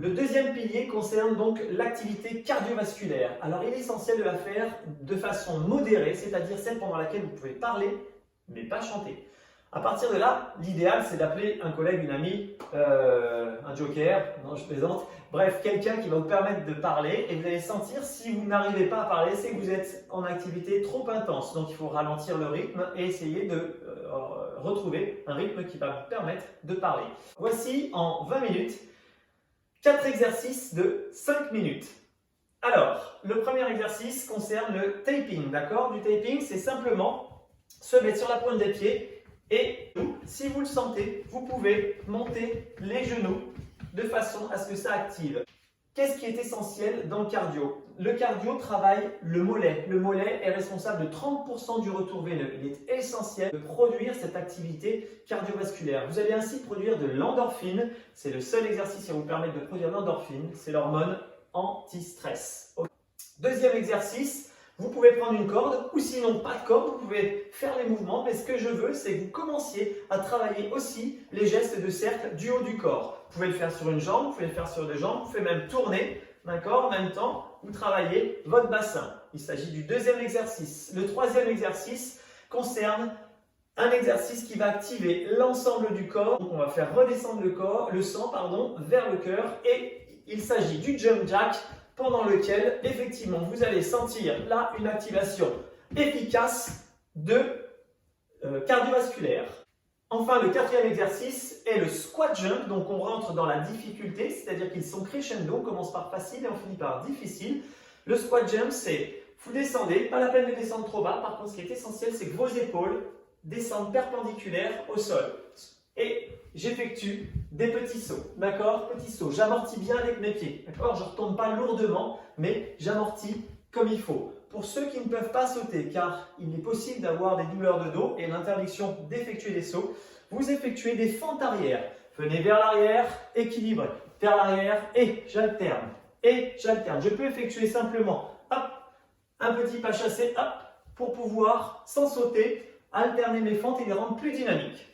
Le deuxième pilier concerne donc l'activité cardiovasculaire. Alors il est essentiel de la faire de façon modérée, c'est-à-dire celle pendant laquelle vous pouvez parler, mais pas chanter. À partir de là, l'idéal c'est d'appeler un collègue, une amie, un joker, non je plaisante, bref, quelqu'un qui va vous permettre de parler et vous allez sentir si vous n'arrivez pas à parler, c'est que vous êtes en activité trop intense. Donc il faut ralentir le rythme et essayer de retrouver un rythme qui va vous permettre de parler. Voici en 20 minutes 4 exercices de 5 minutes. Alors, le premier exercice concerne le taping, d'accord? Du taping, c'est simplement se mettre sur la pointe des pieds et, si vous le sentez, vous pouvez monter les genoux de façon à ce que ça active. Qu'est-ce qui est essentiel dans le cardio? Le cardio travaille le mollet. Le mollet est responsable de 30% du retour veineux. Il est essentiel de produire cette activité cardiovasculaire. Vous allez ainsi produire de l'endorphine. C'est le seul exercice qui va vous permettre de produire l'endorphine. C'est l'hormone anti-stress. Deuxième exercice, vous pouvez prendre une corde ou sinon pas de corde, vous pouvez faire les mouvements. Mais ce que je veux, c'est que vous commenciez à travailler aussi les gestes de cercle du haut du corps. Vous pouvez le faire sur une jambe, vous pouvez le faire sur deux jambes, vous pouvez même tourner, d'accord? En même temps, vous travaillez votre bassin. Il s'agit du deuxième exercice. Le troisième exercice concerne un exercice qui va activer l'ensemble du corps. Donc, on va faire redescendre le sang vers le cœur et il s'agit du jump jack pendant lequel, effectivement, vous allez sentir là une activation efficace de cardiovasculaire. Enfin, le quatrième exercice est le squat jump. Donc, on rentre dans la difficulté, c'est-à-dire qu'ils sont crescendo. On commence par facile et on finit par difficile. Le squat jump, c'est vous descendez, pas la peine de descendre trop bas. Par contre, ce qui est essentiel, c'est que vos épaules descendent perpendiculaires au sol. Et j'effectue des petits sauts, d'accord? Petits sauts, j'amortis bien avec mes pieds, d'accord? Je ne retombe pas lourdement, mais j'amortis comme il faut. Pour ceux qui ne peuvent pas sauter, car il est possible d'avoir des douleurs de dos et l'interdiction d'effectuer des sauts, vous effectuez des fentes arrière. Venez vers l'arrière, équilibré, vers l'arrière et j'alterne. Je peux effectuer simplement hop, un petit pas chassé hop, pour pouvoir, sans sauter, alterner mes fentes et les rendre plus dynamiques.